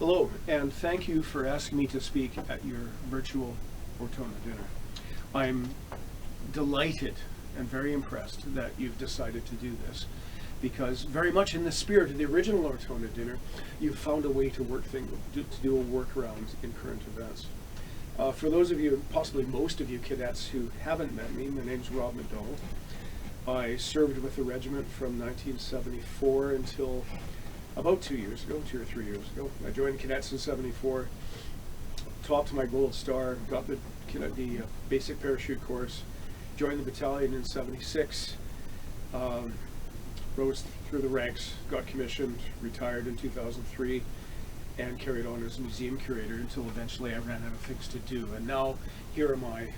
Hello, and thank you for asking me to speak at your virtual Ortona dinner. I'm delighted and very impressed that you've decided to do this, because very much in the spirit of the original Ortona dinner, you've found a way to do a workaround in current events. For those of you, possibly most of you cadets who haven't met me, my name's Rob McDonald. I served with the regiment from 1974 until about 2 or 3 years ago. I joined cadets in '74, topped my gold star, got the basic parachute course, joined the battalion in '76, rose through the ranks, got commissioned, retired in 2003, and carried on as museum curator until eventually I ran out of things to do. And now here am I,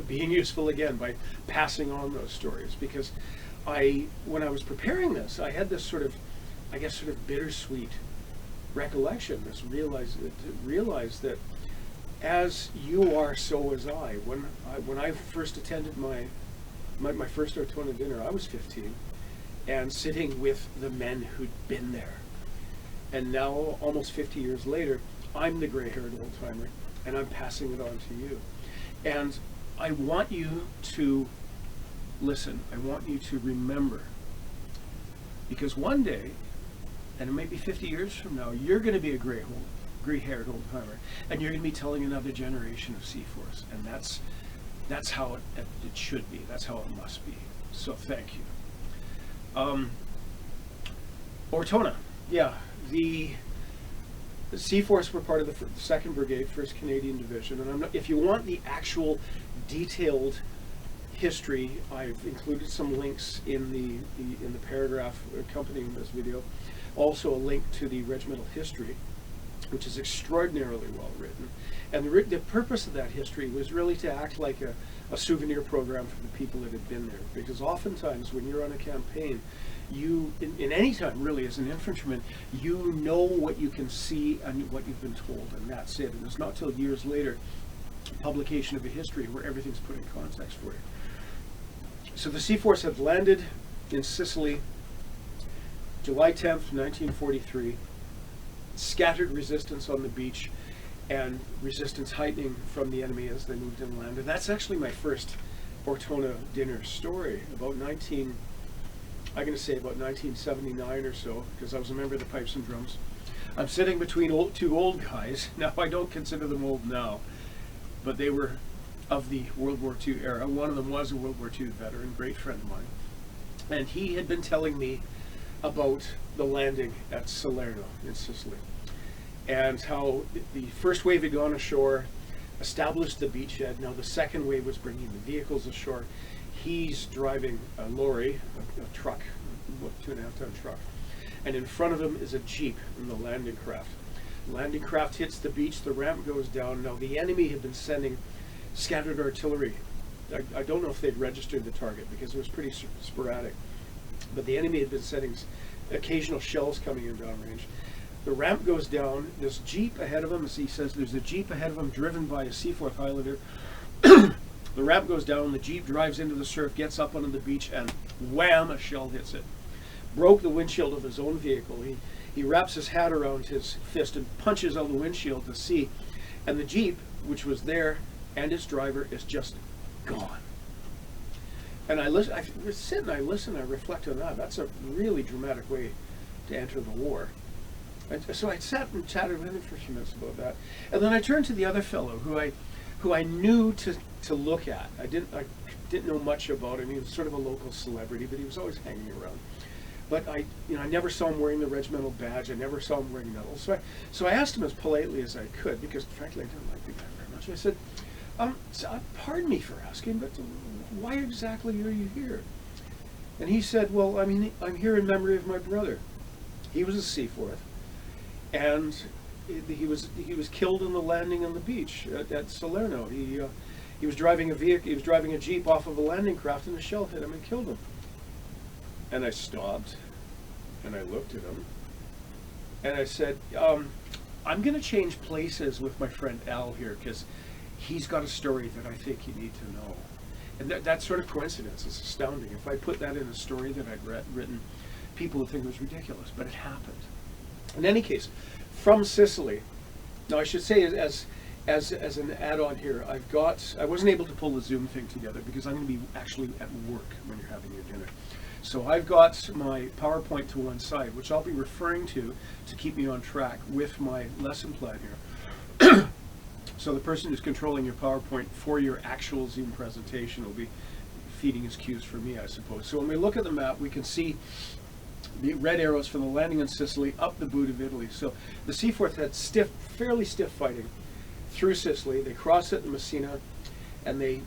being useful again by passing on those stories, because when I was preparing this, I had this sort of bittersweet recollection, this realize that as you are, so was I. When I first attended my first Ortona dinner, I was 15, and sitting with the men who'd been there. And now, almost 50 years later, I'm the gray-haired old-timer, and I'm passing it on to you. And I want you to listen. I want you to remember, because one day, and it may be 50 years from now, you're going to be a gray-haired old-timer, and you're going to be telling another generation of Seaforths, and that's how it should be. That's how it must be. So thank you. Ortona, yeah, the Seaforths were part of the 2nd Brigade, 1st Canadian Division, and if you want the actual detailed history, I've included some links in the paragraph accompanying this video. Also a link to the regimental history, which is extraordinarily well written. And the purpose of that history was really to act like a souvenir program for the people that had been there. Because oftentimes when you're on a campaign, in any time really as an infantryman, you know what you can see and what you've been told, and that's it. And it's not till years later, publication of a history, where everything's put in context for you. So the Seaforths have landed in Sicily, July 10th, 1943, scattered resistance on the beach, and resistance heightening from the enemy as they moved inland. And that's actually my first Ortona dinner story, about 1979 or so, because I was a member of the Pipes and Drums. I'm sitting between two old guys. Now, I don't consider them old now, but they were of the World War II era. One of them was a World War II veteran, great friend of mine. And he had been telling me about the landing at Salerno in Sicily, and how the first wave had gone ashore, established the beachhead. Now the second wave was bringing the vehicles ashore. He's driving a lorry, a truck, 2.5-ton truck, and in front of him is a jeep in the landing craft. The landing craft hits the beach, the ramp goes down. Now the enemy had been sending scattered artillery. I don't know if they'd registered the target because it was pretty sporadic, but the enemy had been sending occasional shells coming in downrange. The ramp goes down, this jeep ahead of him, as he says, there's a jeep ahead of him driven by a Seaforth Highlander. The ramp goes down, the jeep drives into the surf, gets up onto the beach, and wham, a shell hits it. Broke the windshield of his own vehicle. He wraps his hat around his fist and punches out the windshield to see, and the jeep, which was there, and its driver is just gone. And I sit and I listen, I reflect on that. That's a really dramatic way to enter the war. And so I sat and chatted with him for a few minutes about that. And then I turned to the other fellow who I knew to look at. I didn't know much about him. He was sort of a local celebrity, but he was always hanging around. But I never saw him wearing the regimental badge. I never saw him wearing medals. So I asked him as politely as I could, because frankly I didn't like the guy very much. I said, pardon me for asking, but why exactly are you here? And he said, well, I'm here in memory of my brother. He was a Seaforth, and he was killed in the landing on the beach at Salerno. He was driving a vehicle. He was driving a jeep off of a landing craft, and a shell hit him and killed him. And I stopped, and I looked at him, and I said, I'm going to change places with my friend Al here, because he's got a story that I think you need to know. And that sort of coincidence is astounding. If I put that in a story that I'd written, people would think it was ridiculous, but it happened. In any case, from Sicily. Now I should say as an add-on here, I wasn't able to pull the Zoom thing together because I'm going to be actually at work when you're having your dinner. So I've got my PowerPoint to one side, which I'll be referring to keep me on track with my lesson plan here. So the person who's controlling your PowerPoint for your actual Zoom presentation will be feeding his cues for me, I suppose. So when we look at the map, we can see the red arrows from the landing in Sicily up the boot of Italy. So the Seaforth had fairly stiff fighting through Sicily. They cross at the Messina, and they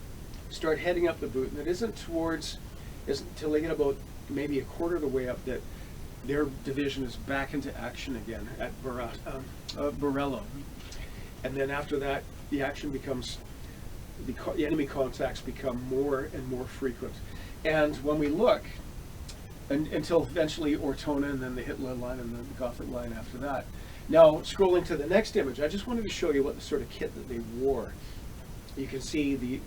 start heading up the boot. And it isn't until they get about maybe a quarter of the way up that their division is back into action again at Borello. And then after that, the action becomes, the enemy contacts become more and more frequent. And when we look, until eventually Ortona, and then the Hitler line, and then the Gothic line after that. Now, scrolling to the next image, I just wanted to show you what the sort of kit that they wore. You can see the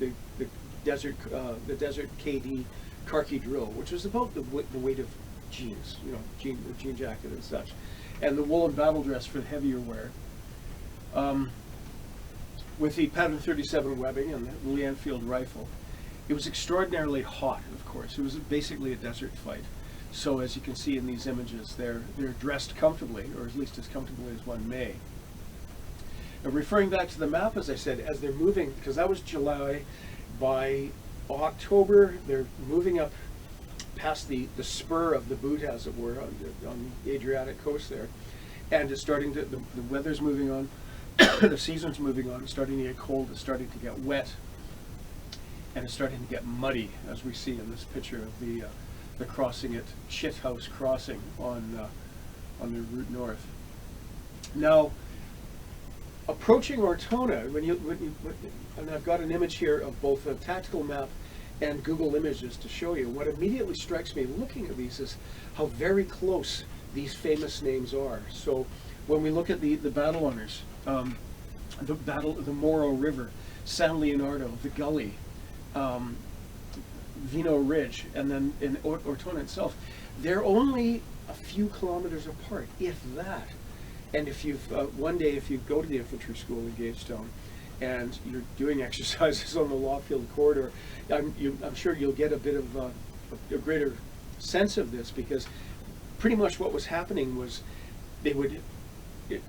desert KD khaki drill, which was about the weight of jeans, jean jacket and such, and the woolen battle dress for the heavier wear, with the pattern 37 webbing and the Lee Enfield rifle. It was extraordinarily hot, of course. It was basically a desert fight. So as you can see in these images, they're dressed comfortably, or at least as comfortably as one may. Now, referring back to the map, as I said, as they're moving, because that was July, by October, they're moving up past the spur of the boot, as it were, on the Adriatic coast there. And it's starting to, the weather's moving on, the season's moving on, it's starting to get cold, it's starting to get wet, and it's starting to get muddy, as we see in this picture of the crossing at Shithouse Crossing on the route north. Now, approaching Ortona, and I've got an image here of both a tactical map and Google Images to show you. What immediately strikes me looking at these is how very close these famous names are. So when we look at the battle honors, the Moro River, San Leonardo, the Gully, Vino Ridge, and then in Ortona itself, they're only a few kilometers apart, if that. And if you've one day, if you go to the infantry school in Gagetown and you're doing exercises on the Lawfield corridor, I'm sure you'll get a bit of a greater sense of this, because pretty much what was happening was they would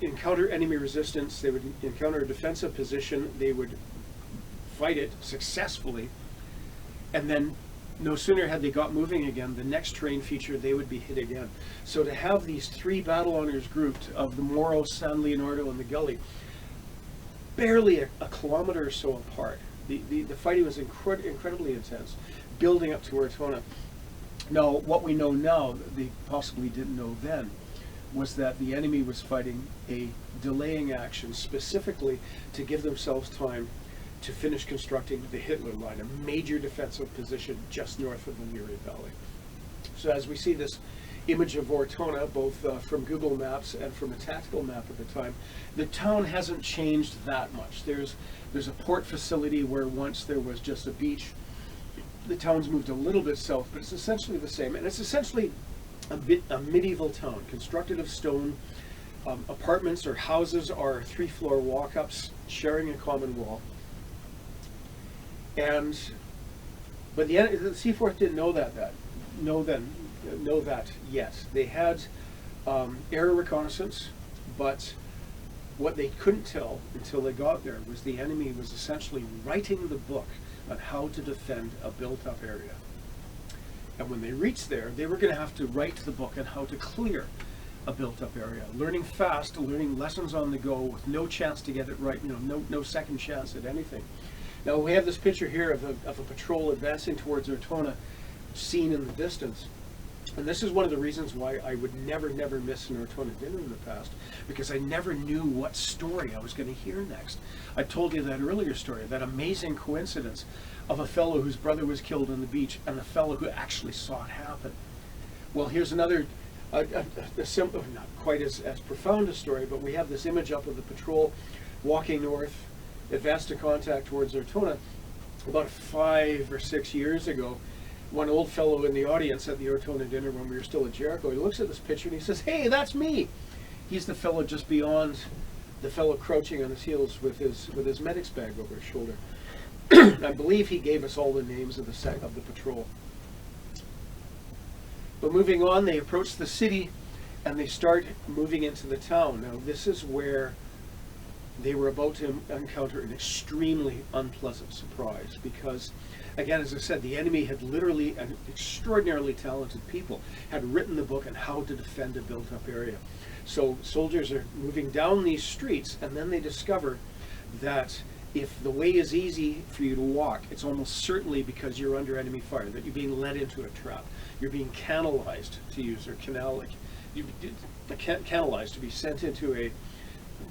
encounter enemy resistance, they would encounter a defensive position, they would fight it successfully, and then no sooner had they got moving again, the next terrain feature, they would be hit again. So to have these three battle honors grouped of the Moro, San Leonardo, and the Gully, barely a kilometer or so apart, the fighting was incredibly intense, building up to Ortona. Now, what we know now, that they possibly didn't know then, was that the enemy was fighting a delaying action specifically to give themselves time to finish constructing the Hitler line, a major defensive position just north of the Miri Valley. So as we see this image of Ortona, both from Google Maps and from a tactical map at the time, the town hasn't changed that much. There's a port facility where once there was just a beach. The town's moved a little bit south, but it's essentially the same. And it's essentially a medieval town, constructed of stone. Apartments or houses are 3-floor walk-ups sharing a common wall. But the Seaforth didn't know that yet. They had air reconnaissance, but what they couldn't tell until they got there was the enemy was essentially writing the book on how to defend a built-up area. And when they reached there, they were going to have to write the book on how to clear a built-up area, learning fast, learning lessons on the go with no chance to get it right, no second chance at anything. Now we have this picture here of a patrol advancing towards Ortona, seen in the distance. And this is one of the reasons why I would never miss an Ortona dinner in the past, because I never knew what story I was going to hear next. I told you that earlier story, that amazing coincidence of a fellow whose brother was killed on the beach and the fellow who actually saw it happen. Well, here's another, a simple, not quite as profound a story, but we have this image up of the patrol walking north, advanced to contact towards Ortona. About 5 or 6 years ago, one old fellow in the audience at the Ortona dinner when we were still at Jericho, he looks at this picture and he says, "Hey, that's me." He's the fellow just beyond the fellow crouching on his heels with his medic's bag over his shoulder. I believe he gave us all the names of the patrol. But moving on, they approach the city and they start moving into the town. Now this is where they were about to encounter an extremely unpleasant surprise, because, again, as I said, the enemy had literally, and extraordinarily talented people, had written the book on how to defend a built-up area. So soldiers are moving down these streets, and then they discover that if the way is easy for you to walk, it's almost certainly because you're under enemy fire, that you're being led into a trap. You're being canalized, to use their canalized, to be sent into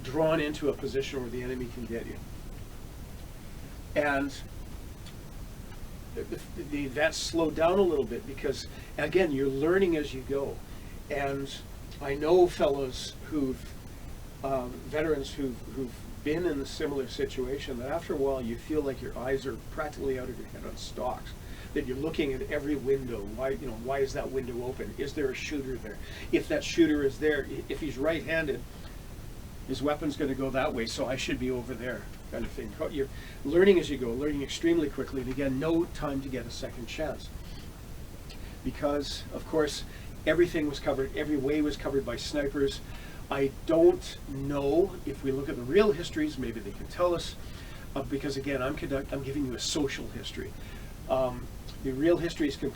drawn into a position where the enemy can get you. And the advance slowed down a little bit because, again, you're learning as you go. And I know fellows veterans who've been in a similar situation, that after a while you feel like your eyes are practically out of your head on stalks. That you're looking at every window. Why is that window open? Is there a shooter there? If that shooter is there, if he's right-handed, his weapon's going to go that way, so I should be over there, kind of thing. You're learning as you go, learning extremely quickly, and again, no time to get a second chance. Because, of course, everything was covered, every way was covered by snipers. I don't know if we look at the real histories, maybe they can tell us, because again, I'm giving you a social history. The real histories can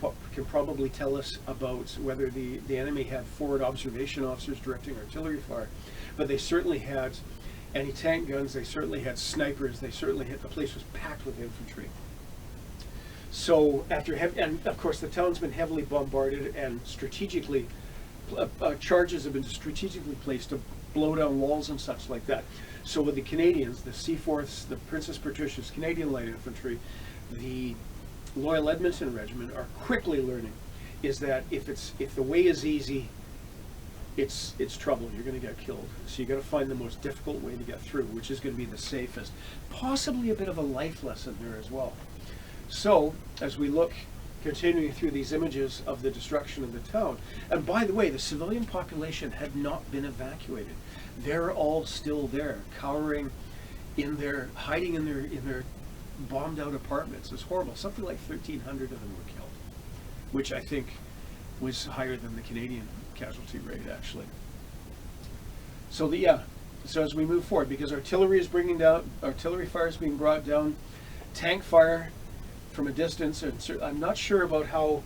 probably tell us about whether the enemy had forward observation officers directing artillery fire, but they certainly had anti-tank guns, they certainly had snipers, the place was packed with infantry. So and of course the town's been heavily bombarded, and strategically, charges have been strategically placed to blow down walls and such like that. So with the Canadians, the Seaforths, the Princess Patricia's Canadian Light Infantry, the Loyal Edmonton Regiment are quickly learning is that if the way is easy, it's trouble. You're going to get killed. So you got to find the most difficult way to get through, which is going to be the safest. Possibly a bit of a life lesson there as well. So as we look, continuing through these images of the destruction of the town, and by the way, the civilian population had not been evacuated. They're all still there, cowering hiding in their bombed out apartments. It's horrible. Something like 1,300 of them were killed, which I think was higher than the Canadian casualty rate, actually. So so as we move forward, because artillery fire is being brought down, tank fire from a distance, and I'm not sure about how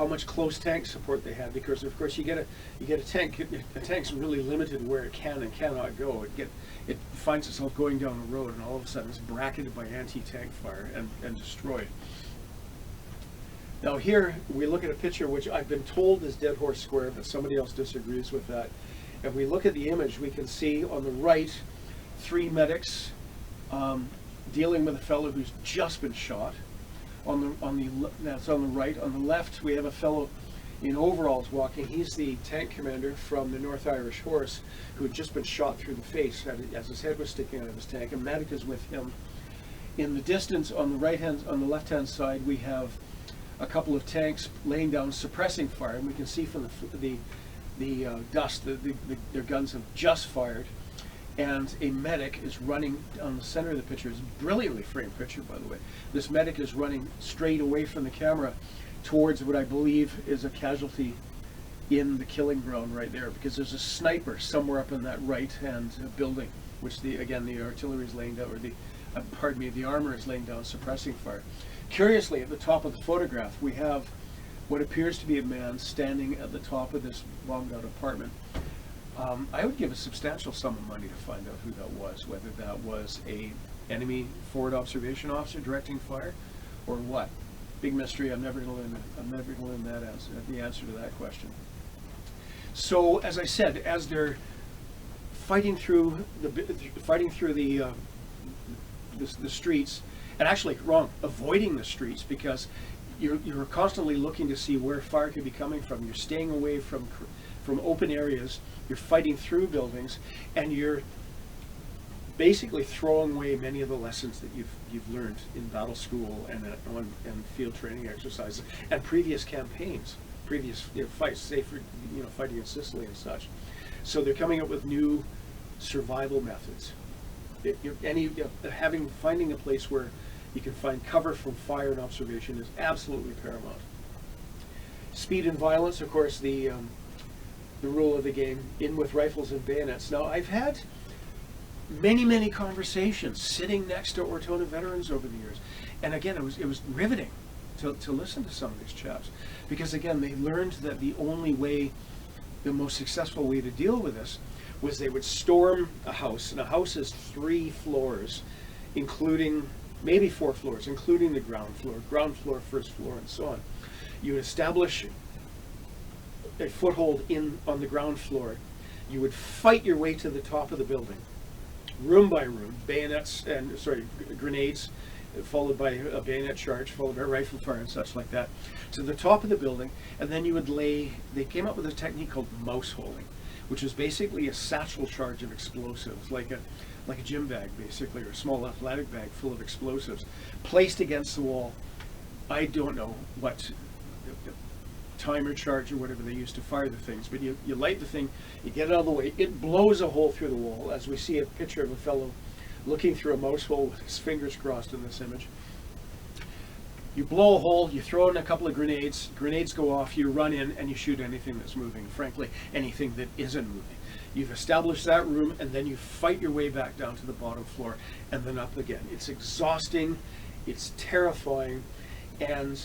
much close tank support they had, because of course you get a tank. A tank's really limited where it can and cannot go. It finds itself going down a road, and all of a sudden it's bracketed by anti-tank fire and destroyed. Now here we look at a picture which I've been told is Dead Horse Square, but somebody else disagrees with that. If we look at the image, we can see on the right 3 medics dealing with a fellow who's just been shot. That's on the right. On the left, we have a fellow in overalls walking. He's the tank commander from the North Irish Horse, who had just been shot through the face as his head was sticking out of his tank. A medic is with him. In the distance, on the left-hand side, we have a couple of tanks laying down suppressing fire, and we can see from the dust that their guns have just fired. And a medic is running on the center of the picture. It's a brilliantly framed picture, by the way. This medic is running straight away from the camera towards what I believe is a casualty in the killing ground right there, because there's a sniper somewhere up in that right-hand building, which the artillery is laying down, or the armor is laying down suppressing fire. Curiously, at the top of the photograph, we have what appears to be a man standing at the top of this bombed-out apartment. I would give a substantial sum of money to find out who that was, whether that was a enemy forward observation officer directing fire, or what. Big mystery. I'm never going to learn the answer to that question. So, as I said, as they're fighting through the streets, and actually avoiding the streets, because you're constantly looking to see where fire could be coming from. You're staying away from open areas. You're fighting through buildings, and you're basically throwing away many of the lessons that you've learned in battle school and field training exercises and previous campaigns. previous fights, say for fighting in Sicily and such. So they're coming up with new survival methods. Finding a place where you can find cover from fire and observation is absolutely paramount. Speed and violence, of course, the rule of the game, in with rifles and bayonets. Now, I've had many conversations sitting next to Ortona veterans over the years, and again, it was riveting to listen to some of these chaps, because again, they learned that the most successful way to deal with this was they would storm a house, and a house is 3 floors, including maybe 4 floors, including the ground floor, first floor, and so on. You would establish a foothold on the ground floor. You would fight your way to the top of the building, room by room, grenades, followed by a bayonet charge, followed by rifle fire and such like that, to the top of the building, and then you would they came up with a technique called mouse holing, which is basically a satchel charge of explosives, like a gym bag, basically, or a small athletic bag full of explosives, placed against the wall. I don't know what timer charge or whatever they use to fire the things, but you light the thing, you get it out of the way, it blows a hole through the wall, as we see a picture of a fellow looking through a mouse hole with his fingers crossed in this image. You blow a hole, you throw in a couple of grenades go off, you run in and you shoot anything that's moving, frankly, anything that isn't moving. You've established that room, and then you fight your way back down to the bottom floor and then up again. It's exhausting, it's terrifying, and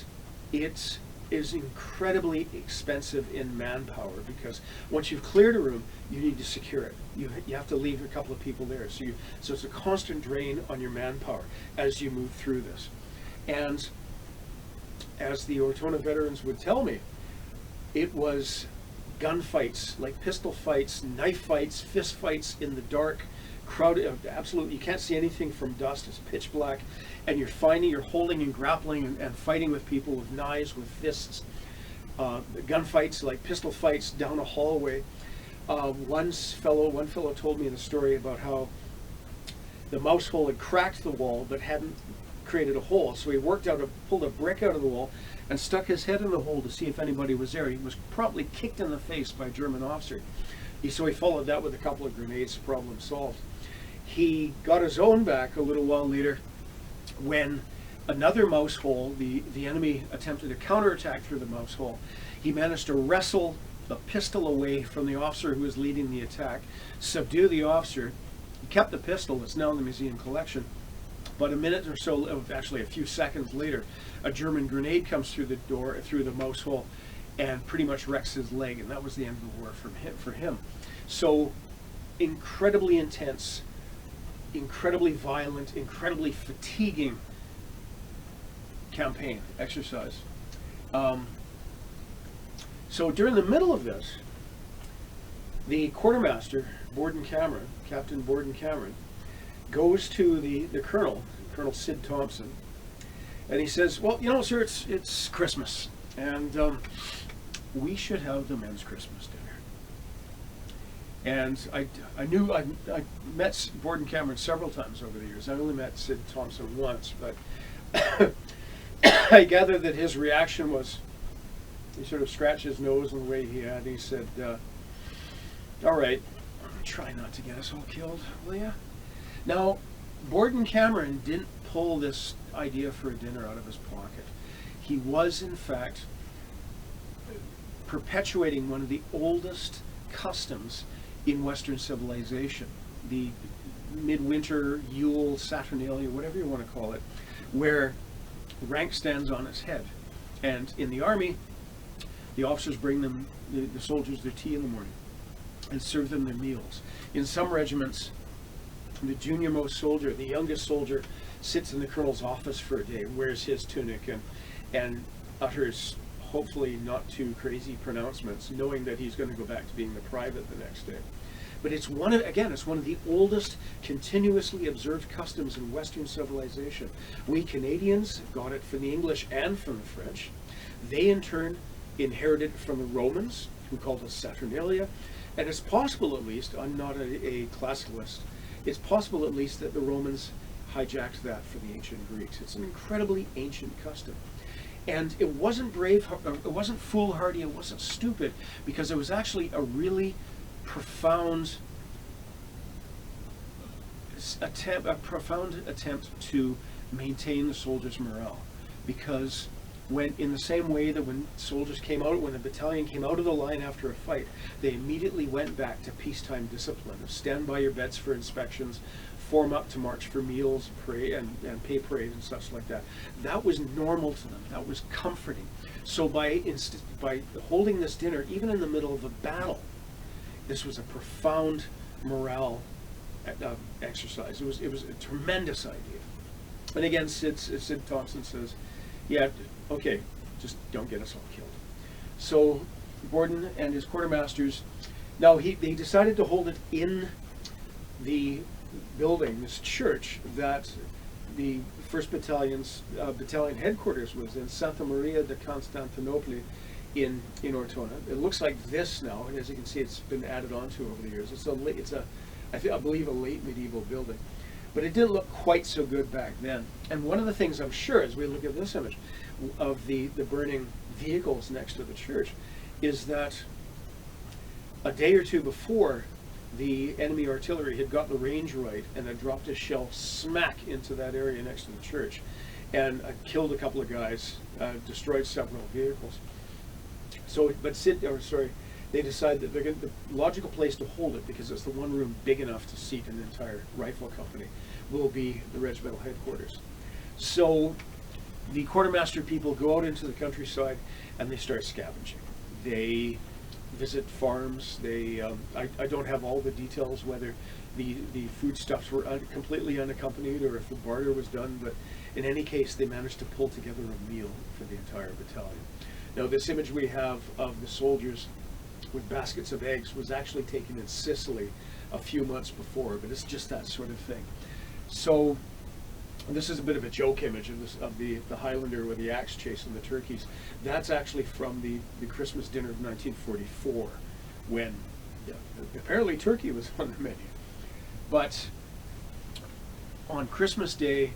it is incredibly expensive in manpower, because once you've cleared a room, you need to secure it. You have to leave a couple of people there. So it's a constant drain on your manpower as you move through this. And as the Ortona veterans would tell me, it was gunfights, like pistol fights, knife fights, fist fights in the dark, crowded, absolutely, you can't see anything from dust, it's pitch black, and you're holding and grappling and fighting with people with knives, with fists, gunfights, like pistol fights down a hallway. One fellow told me the story about how the mouse hole had cracked the wall but hadn't created a hole, so he pulled a brick out of the wall and stuck his head in the hole to see if anybody was there. He was promptly kicked in the face by a German officer. So he followed that with a couple of grenades, problem solved. He got his own back a little while later when another mouse hole, the enemy attempted a counterattack through the mouse hole. He managed to wrestle a pistol away from the officer who was leading the attack, subdue the officer. He kept the pistol, it's now in the museum collection. But a minute or so, actually a few seconds later, a German grenade comes through the mouse hole, and pretty much wrecks his leg, and that was the end of the war for him. So incredibly intense, incredibly violent, incredibly fatiguing campaign, exercise. So during the middle of this, the quartermaster, Captain Borden Cameron, goes to the Colonel Sid Thompson, and he says, well, sir, it's Christmas, and we should have the men's Christmas dinner. And I met Borden Cameron several times over the years. I only met Sid Thompson once, but I gather that his reaction was, he sort of scratched his nose in the way he had. He said, all right, try not to get us all killed, will ya? Now, Borden Cameron didn't pull this idea for a dinner out of his pocket. He was, in fact, perpetuating one of the oldest customs in Western civilization, the midwinter Yule, Saturnalia, whatever you want to call it, where rank stands on its head. And in the army, the officers bring them, the soldiers, their tea in the morning and serve them their meals. In some regiments, the junior-most soldier, the youngest soldier, sits in the colonel's office for a day, wears his tunic, and utters hopefully not too crazy pronouncements, knowing that he's going to go back to being the private the next day. But it's one of the oldest continuously observed customs in Western civilization. We Canadians got it from the English and from the French. They in turn inherited it from the Romans, who called it Saturnalia. And it's possible, at least, I'm not a classicalist, it's possible at least that the Romans hijacked that from the ancient Greeks. It's an incredibly ancient custom. And it wasn't brave, it wasn't foolhardy, it wasn't stupid, because it was actually a really profound attempt to maintain the soldiers' morale. Because in the same way that when soldiers came out, when the battalion came out of the line after a fight, they immediately went back to peacetime discipline of stand by your beds for inspections, form up to march for meals, pray and pay parade and such like that. That was normal to them. That was comforting. So by holding this dinner, even in the middle of a battle, this was a profound morale exercise. It was a tremendous idea. And again, Sid Thompson says, yeah, okay, just don't get us all killed. So Gordon and his quartermasters, now they decided to hold it in the building, this church that the 1st Battalion's battalion headquarters was in, Santa Maria de Constantinople in Ortona. It looks like this now, and as you can see, it's been added onto over the years. I believe a late medieval building. But it didn't look quite so good back then. And one of the things I'm sure, as we look at this image of the burning vehicles next to the church, is that a day or two before, the enemy artillery had got the range right and had dropped a shell smack into that area next to the church, and killed a couple of guys, destroyed several vehicles. So, they decide that the logical place to hold it, because it's the one room big enough to seat an entire rifle company, will be the regimental headquarters. So the quartermaster people go out into the countryside and they start scavenging. They visit farms. I don't have all the details whether the foodstuffs were completely unaccompanied or if the barter was done, but in any case they managed to pull together a meal for the entire battalion. Now this image we have of the soldiers with baskets of eggs was actually taken in Sicily a few months before, but it's just that sort of thing. So this is a bit of a joke image of the Highlander with the axe chasing the turkeys. That's actually from the Christmas dinner of 1944, when apparently turkey was on the menu. But on Christmas Day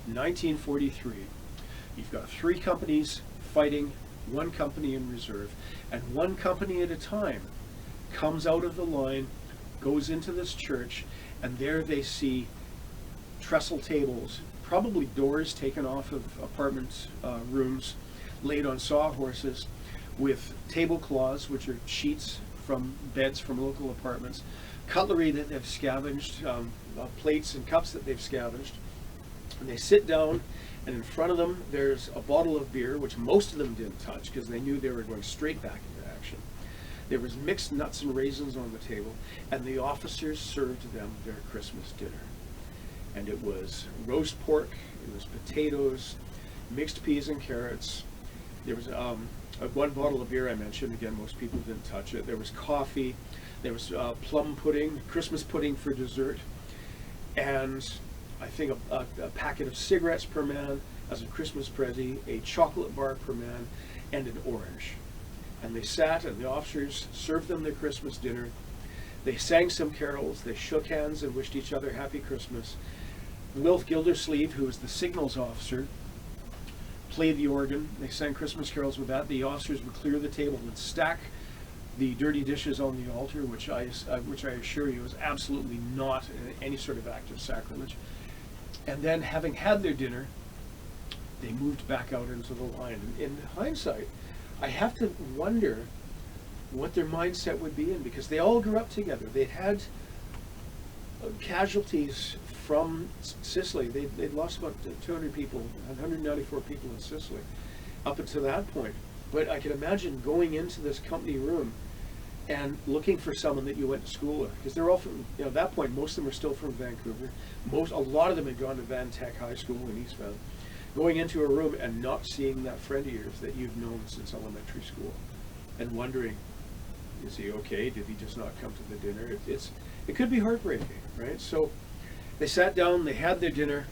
1943, you've got 3 companies fighting, 1 company in reserve, and 1 company at a time comes out of the line, goes into this church, and there they see trestle tables, probably doors taken off of apartment rooms, laid on sawhorses, with tablecloths, which are sheets from beds from local apartments, cutlery that they've scavenged, plates and cups that they've scavenged. And they sit down, and in front of them there's a bottle of beer, which most of them didn't touch because they knew they were going straight back into action. There was mixed nuts and raisins on the table, and the officers served them their Christmas dinner. And it was roast pork, it was potatoes, mixed peas and carrots. There was 1 bottle of beer I mentioned. Again, most people didn't touch it. There was coffee. There was plum pudding, Christmas pudding for dessert, and I think a packet of cigarettes per man as a Christmas present, a chocolate bar per man, and an orange. And they sat, and the officers served them their Christmas dinner. They sang some carols. They shook hands and wished each other Happy Christmas. Wilf Gildersleeve, who was the signals officer, played the organ. They sang Christmas carols with that. The officers would clear the table and stack the dirty dishes on the altar, which I assure you is absolutely not any sort of act of sacrilege. And then, having had their dinner, they moved back out into the line. In hindsight, I have to wonder what their mindset would be in, because they all grew up together. They'd had casualties from Sicily. They'd lost about 200 people, 194 people in Sicily up until that point. But I can imagine going into this company room and looking for someone that you went to school with, because they're all from, at that point, most of them are still from Vancouver. A lot of them had gone to Van Tech High School in East Van. Going into a room and not seeing that friend of yours that you've known since elementary school, and wondering, is he okay? Did he just not come to the dinner? It could be heartbreaking, right? So they sat down, they had their dinner,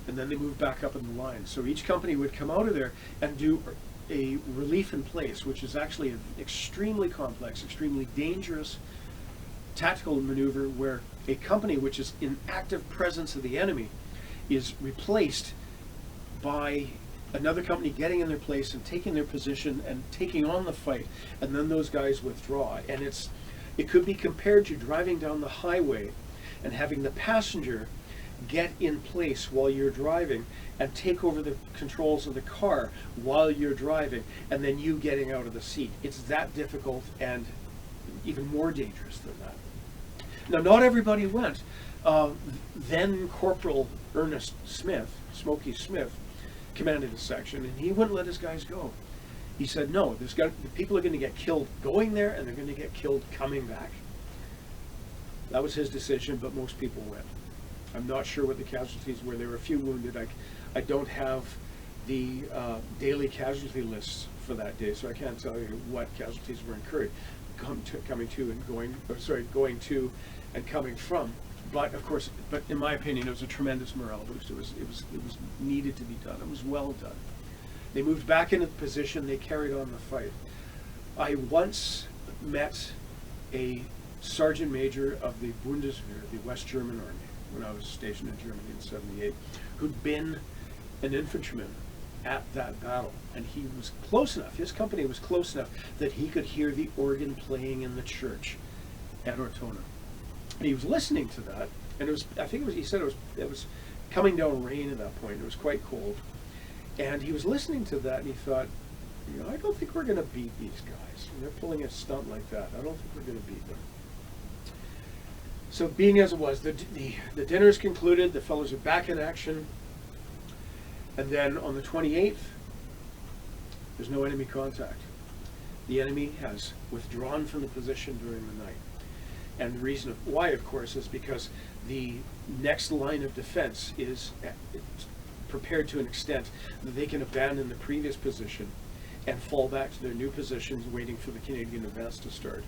and then they moved back up in the line. So each company would come out of there and do a relief in place, which is actually an extremely complex, extremely dangerous tactical maneuver, where a company which is in active presence of the enemy is replaced by another company getting in their place and taking their position and taking on the fight, and then those guys withdraw. And it could be compared to driving down the highway and having the passenger get in place while you're driving and take over the controls of the car while you're driving, and then you getting out of the seat. It's that difficult and even more dangerous than that. Now, not everybody went. Then Corporal Ernest Smith, Smokey Smith, commanded a section, and he wouldn't let his guys go. He said, no, the people are going to get killed going there, and they're going to get killed coming back. That was his decision, but most people went. I'm not sure what the casualties were. There were a few wounded. I don't have the daily casualty lists for that day, so I can't tell you what casualties were incurred going to and coming from. But of course, in my opinion, it was a tremendous morale boost. It was needed to be done. It was well done. They moved back into the position. They carried on the fight. I once met a sergeant major of the Bundeswehr, the West German Army, when I was stationed in Germany in '78, who'd been an infantryman at that battle, and he was close enough, his company was close enough that he could hear the organ playing in the church at Ortona. And he was listening to that, and he said it was coming down rain at that point. It was quite cold, and he was listening to that, and he thought, I don't think we're going to beat these guys. They're pulling a stunt like that. I don't think we're going to beat them. So being as it was, the dinner's concluded, the fellows are back in action, and then on the 28th, there's no enemy contact. The enemy has withdrawn from the position during the night. And the reason why, of course, is because the next line of defense is prepared to an extent that they can abandon the previous position and fall back to their new positions, waiting for the Canadian advance to start.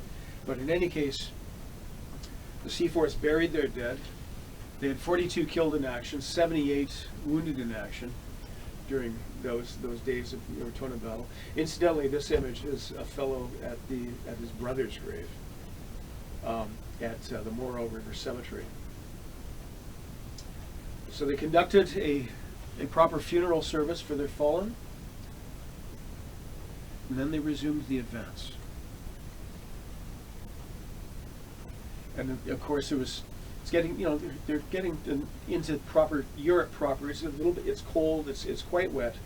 But in any case, the Seaforths buried their dead. They had 42 killed in action, 78 wounded in action during those days of the Ortona battle. Incidentally, this image is a fellow at his brother's grave at the Morrow River Cemetery. So they conducted a proper funeral service for their fallen, and then they resumed the advance. And of course, it's getting, they're getting into proper Europe proper. It's a little bit, it's cold, it's quite wet.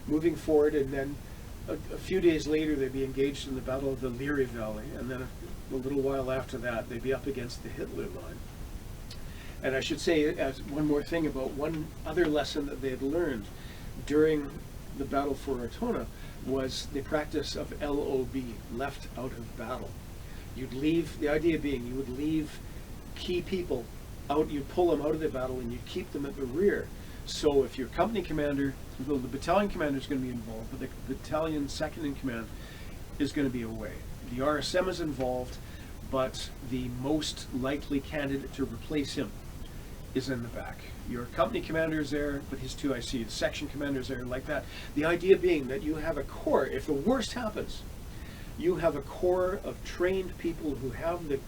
Moving forward, and then a few days later, they'd be engaged in the Battle of the Liri Valley, and then a little while after that, they'd be up against the Hitler line. And I should say, as one more thing about one other lesson that they had learned during the battle for Ortona was the practice of LOB, left out of battle. You'd leave, the idea being you would leave key people out, you'd pull them out of the battle and you'd keep them at the rear. So if your company commander, the battalion commander is going to be involved, but the battalion second in command is going to be away. The RSM is involved, but the most likely candidate to replace him is in the back. Your company commander is there, but his two IC, the section commander is there, like that. The idea being that you have a corps, if the worst happens, you have a corps of trained people who have the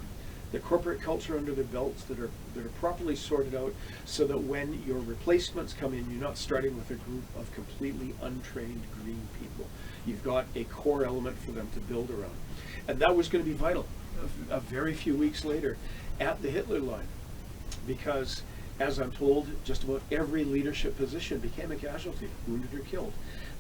corporate culture under their belts that are properly sorted out, so that when your replacements come in, you're not starting with a group of completely untrained green people. You've got a core element for them to build around. And that was going to be vital a very few weeks later at the Hitler line, because as I'm told, just about every leadership position became a casualty, wounded or killed.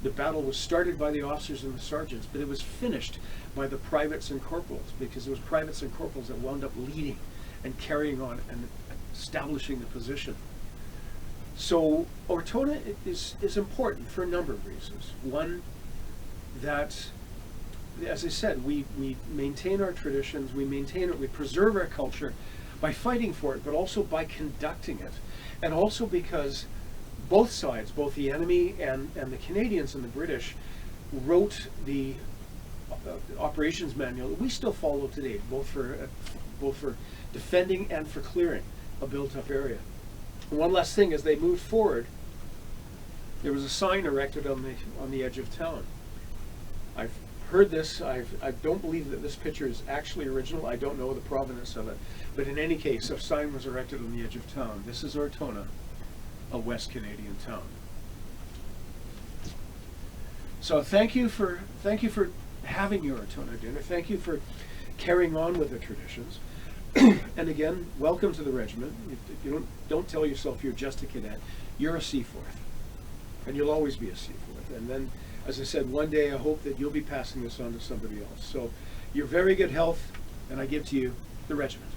The battle was started by the officers and the sergeants, but it was finished by the privates and corporals, because it was privates and corporals that wound up leading and carrying on and establishing the position. So Ortona is important for a number of reasons. One, that, as I said, we maintain our traditions, we preserve our culture by fighting for it, but also by conducting it. And also because both sides, both the enemy and the Canadians and the British, wrote the operations manual that we still follow today, both for defending and for clearing a built-up area. And one last thing, as they moved forward, there was a sign erected on the edge of town. I've heard this. I don't believe that this picture is actually original. I don't know the provenance of it, but in any case, a sign was erected on the edge of town. This is Ortona, a West Canadian town. So thank you for having your Ortona dinner. Thank you for carrying on with the traditions. And again, welcome to the regiment. You don't tell yourself you're just a cadet. You're a Seaforth, and you'll always be a Seaforth. And then, as I said, one day I hope that you'll be passing this on to somebody else. So, your very good health, and I give to you the regiment.